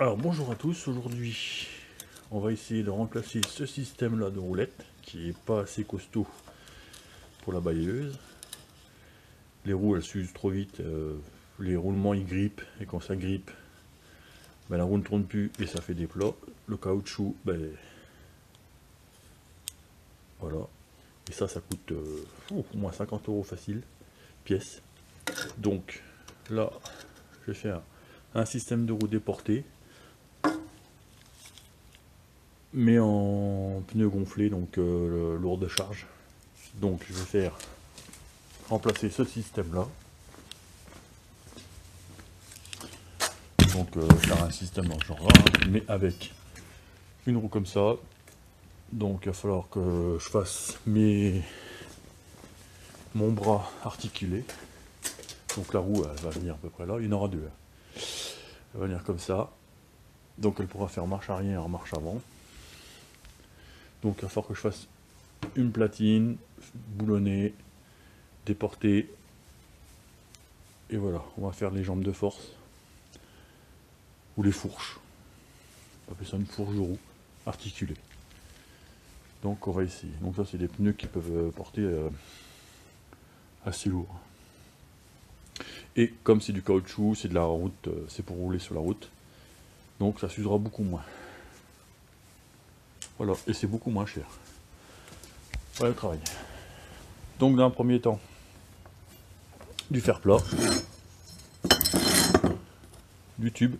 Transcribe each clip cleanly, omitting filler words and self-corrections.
Alors bonjour à tous, aujourd'hui on va essayer de remplacer ce système là de roulette qui est pas assez costaud pour la balayeuse. Les roues elles s'usent trop vite, les roulements ils grippent et quand ça grippe, ben, la roue ne tourne plus et ça fait des plats. Le caoutchouc, ben, voilà. Et ça coûte au moins 50 € facile, pièce. Donc là je vais faire un système de roue déporté mais en pneu gonflé, donc lourd de charge. Donc je vais faire remplacer ce système là, donc faire un système dans ce genre là, mais avec une roue comme ça. Donc il va falloir que je fasse mon bras articulé. Donc la roue elle va venir à peu près là, il y en aura deux, elle va venir comme ça, donc elle pourra faire marche arrière, marche avant. Donc il va falloir que je fasse une platine boulonnée, déportée, et voilà, on va faire les jambes de force ou les fourches, on va appeler ça une fourche de roue articulée. Donc on va essayer. Donc ça c'est des pneus qui peuvent porter assez lourd. Et comme c'est du caoutchouc, c'est de la route, c'est pour rouler sur la route, donc ça s'usera beaucoup moins. Voilà, et c'est beaucoup moins cher. Voilà le travail. Donc dans un premier temps, du fer plat, du tube,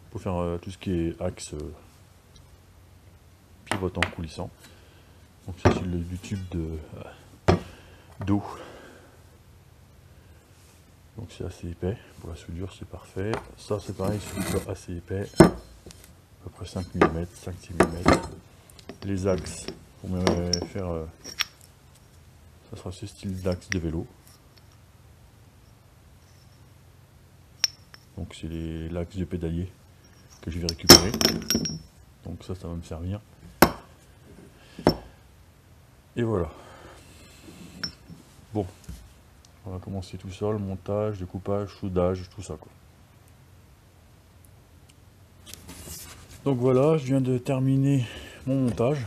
pour faire tout ce qui est axe pivotant coulissant. Donc ça c'est du tube d'eau. Donc c'est assez épais, pour la soudure c'est parfait. Ça c'est pareil, c'est assez épais, à peu près 5 mm, 5-6 mm. Les axes, pour me faire, ça sera ce style d'axe de vélo. Donc c'est l'axe de pédalier que je vais récupérer. Donc ça va me servir. Et voilà. Bon, on va commencer tout ça, le montage, découpage, soudage, tout ça quoi. Donc voilà, je viens de terminer mon montage.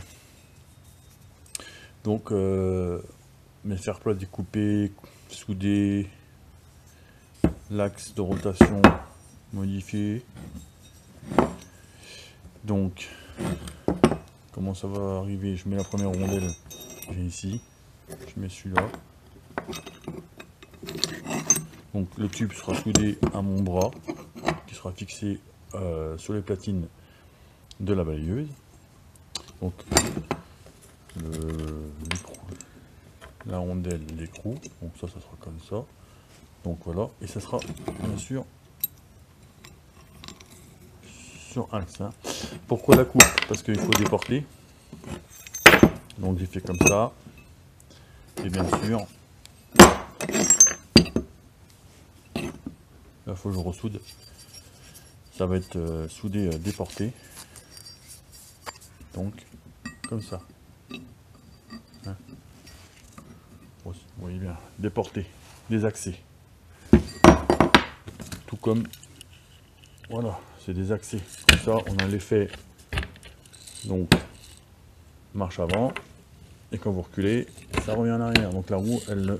Donc mes fer plats découpés, soudés, l'axe de rotation modifié. Donc comment ça va arriver? Je mets la première rondelle, j'ai ici, je mets celui-là. Donc le tube sera soudé à mon bras qui sera fixé sur les platines de la balayeuse. Donc la rondelle, l'écrou, donc ça sera comme ça. Donc voilà, et ça sera bien sûr sur axe. Hein. Pourquoi la coupe? Parce qu'il faut déporter. Donc j'ai fait comme ça. Et bien sûr, il faut que je ressoude. Ça va être soudé, déporté. Donc, comme ça. Hein. Vous voyez bien, déporté, désaxé. Tout comme, voilà, c'est désaxé. Comme ça, on a l'effet, donc, marche avant. Et quand vous reculez, ça revient en arrière. Donc la roue,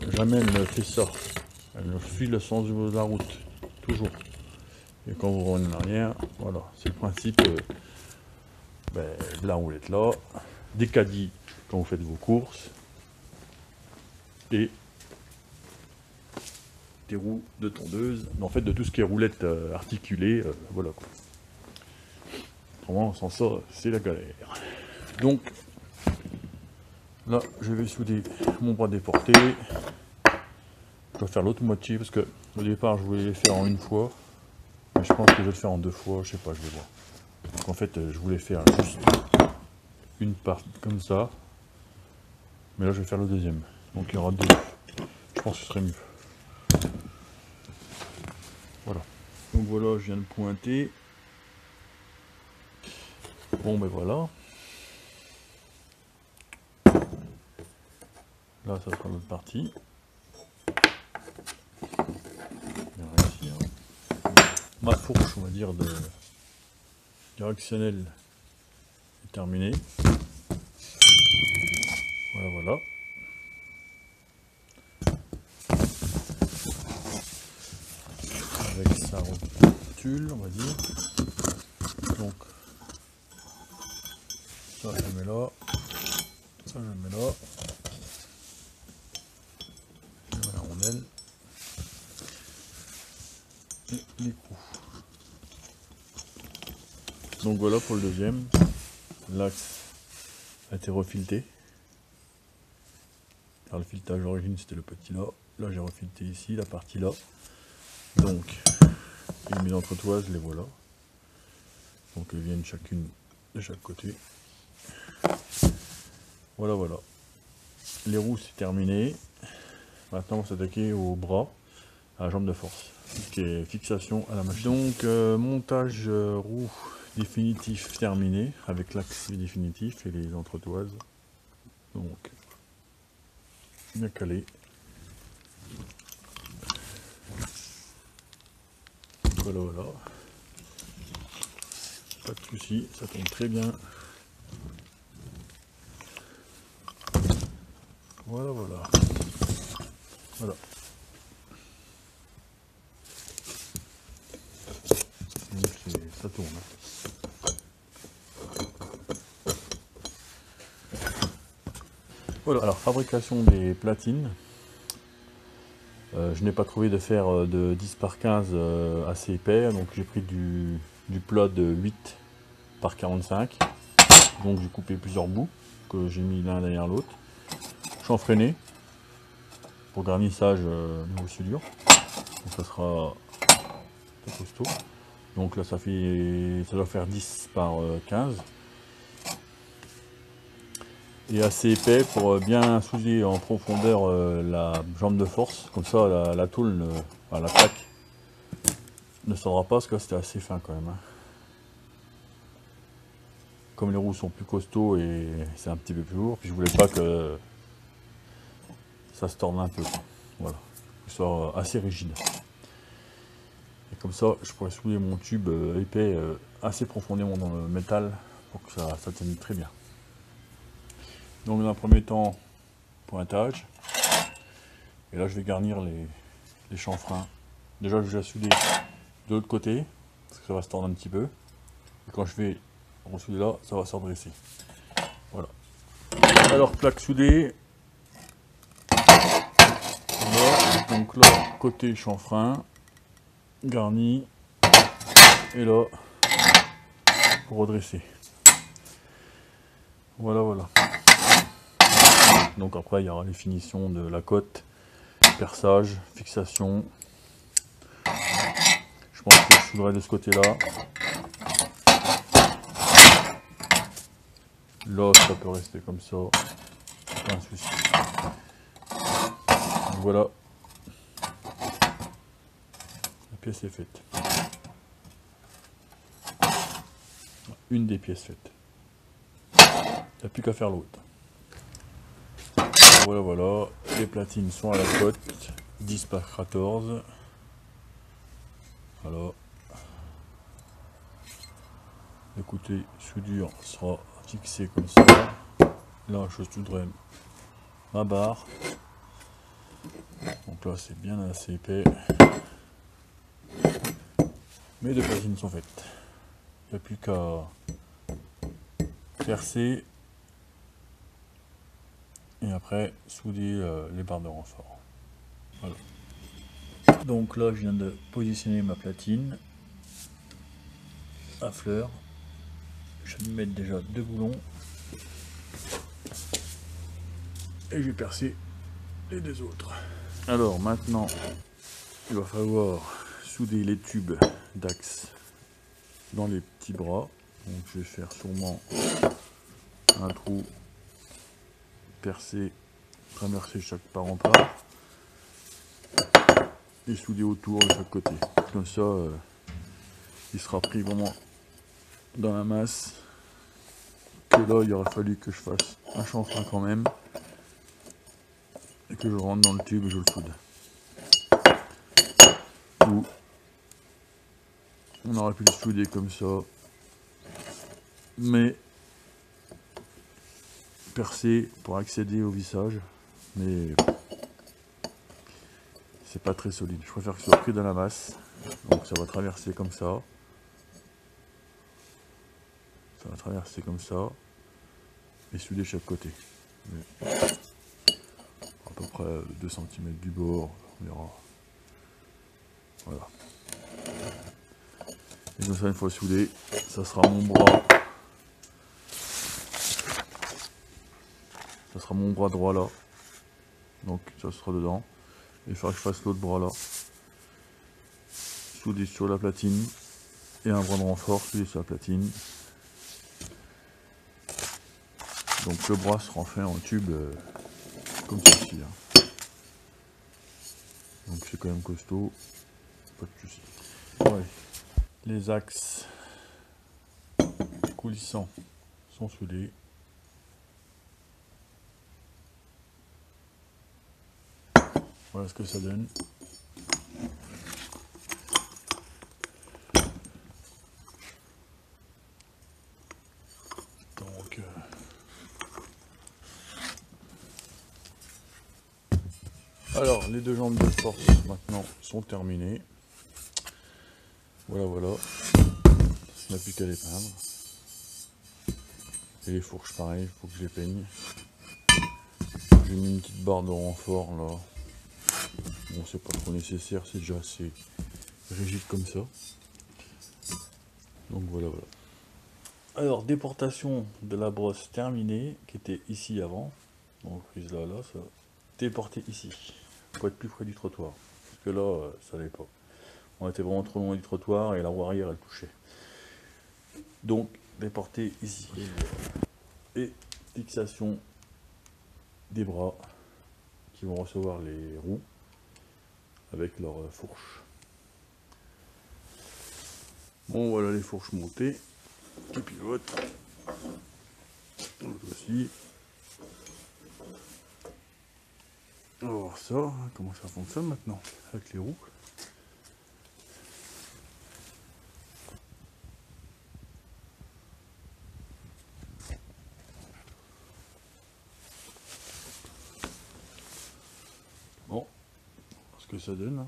jamais elle ne fait ça. Elle suit le sens de la route, toujours. Et quand vous revenez en arrière, voilà, c'est le principe de la roulette là, des caddies quand vous faites vos courses, et des roues de tondeuse, en fait de tout ce qui est roulette articulée, voilà quoi. Autrement, sans ça, c'est la galère. Donc, là, je vais souder mon bras déporté. Je dois faire l'autre moitié parce que au départ, je voulais les faire en une fois. Mais je pense que je vais le faire en deux fois, je sais pas, je vais voir. Donc en fait, je voulais faire juste une part comme ça. Mais là, je vais faire le deuxième. Donc il y aura deux. Je pense que ce serait mieux. Voilà. Donc voilà, je viens de pointer. Bon, ben voilà. Là, ça sera l'autre partie. Bien, hein. Ma fourche, on va dire, directionnel est terminé. Voilà, voilà. Avec sa rotule, on va dire. Donc, ça je le mets là. Ça je le mets là. Je mets la rondelle. Et l'écrou. Donc voilà pour le deuxième. L'axe a été refileté. Alors le filetage d'origine c'était le petit là. Là j'ai refileté ici, la partie là. Donc les mises entretoises, les voilà. Donc elles viennent chacune de chaque côté. Voilà, voilà. Les roues c'est terminé. Maintenant on va s'attaquer au bras, à la jambe de force, qui est fixation à la machine. Donc montage roue définitif terminé, avec l'axe définitif et les entretoises. Donc bien calé. Voilà, voilà. Pas de soucis, ça tombe très bien. Voilà, voilà. Voilà. Donc ça tourne. Voilà, alors fabrication des platines. Je n'ai pas trouvé de fer de 10 par 15 assez épais, donc j'ai pris du plat de 8 par 45. Donc j'ai coupé plusieurs bouts que j'ai mis l'un derrière l'autre. Chanfreiné pour garnissage niveau soudure. Donc ça sera très costaud. Donc là ça doit faire 10 par 15. Et assez épais pour bien souder en profondeur la jambe de force. Comme ça la tôle, la plaque ne sordra pas parce que c'était assez fin quand même. Hein. Comme les roues sont plus costauds et c'est un petit peu plus lourd, puis je voulais pas que ça se torde un peu. Voilà, que ce soit assez rigide. Et comme ça, je pourrais souder mon tube épais assez profondément dans le métal pour que ça tienne très bien. Donc dans un premier temps, pointage. Et là je vais garnir les chanfreins. Déjà je vais souder de l'autre côté, parce que ça va se tordre un petit peu. Et quand je vais ressouder là, ça va se redresser. Voilà. Alors plaque soudée. Là, donc là, côté chanfrein, garni. Et là, pour redresser. Voilà, voilà. Donc après il y aura les finitions de la cote, perçage, fixation. Je pense que je soudrai de ce côté là. Là ça peut rester comme ça, pas un souci. Donc voilà, la pièce est faite. Une des pièces faites. Il n'y a plus qu'à faire l'autre. Voilà, voilà, les platines sont à la cote, 10 par 14. Voilà. Le côté soudure sera fixé comme ça. Là, je souderai ma barre. Donc là, c'est bien assez épais. Mes deux platines sont faites. Il n'y a plus qu'à percer et après souder les barres de renfort. Voilà. Donc là, je viens de positionner ma platine à fleur. Je vais mettre déjà deux boulons et je vais percer les deux autres. Alors maintenant, il va falloir souder les tubes d'axe dans les petits bras. Donc je vais faire sûrement un trou, percer, traverser chaque part en part et souder autour de chaque côté. Comme ça, il sera pris vraiment dans la masse. Que là, il aurait fallu que je fasse un chanfrein quand même et que je rentre dans le tube et je le soude. Ou on aurait pu le souder comme ça mais percé pour accéder au vissage, mais c'est pas très solide. Je préfère que ce soit pris dans la masse, donc ça va traverser comme ça. Ça va traverser comme ça et souder chaque côté. Mais à peu près 2 cm du bord, on verra. Voilà. Et comme ça, une fois soudé, ça sera mon bras. Ça sera mon bras droit là. Donc ça sera dedans. Et il faudra que je fasse l'autre bras là. Soudé sur la platine. Et un bras de renfort soudé sur la platine. Donc le bras sera fait en tube comme ceci. Hein. Donc c'est quand même costaud. Pas de soucis. Ouais. Les axes coulissants sont soudés. Voilà ce que ça donne. Donc alors les 2 jambes de force maintenant sont terminées. Voilà, voilà. On n'a plus qu'à les peindre. Et les fourches pareil, il faut que je les peigne. J'ai mis une petite barre de renfort là. Bon, c'est pas trop nécessaire, c'est déjà assez rigide comme ça. Donc voilà, voilà. Alors, déportation de la brosse terminée, qui était ici avant. Donc prise là, là, ça. Déporter ici. Faut être plus près du trottoir. Parce que là, ça n'allait pas. On était vraiment trop loin du trottoir et la roue arrière, elle touchait. Donc, déporter ici. Et fixation des bras qui vont recevoir les roues avec leur fourche. Bon, voilà les fourches montées qui pivotent. Donc aussi. On va voir ça, comment ça fonctionne maintenant avec les roues. Bon, ce que ça donne. Hein.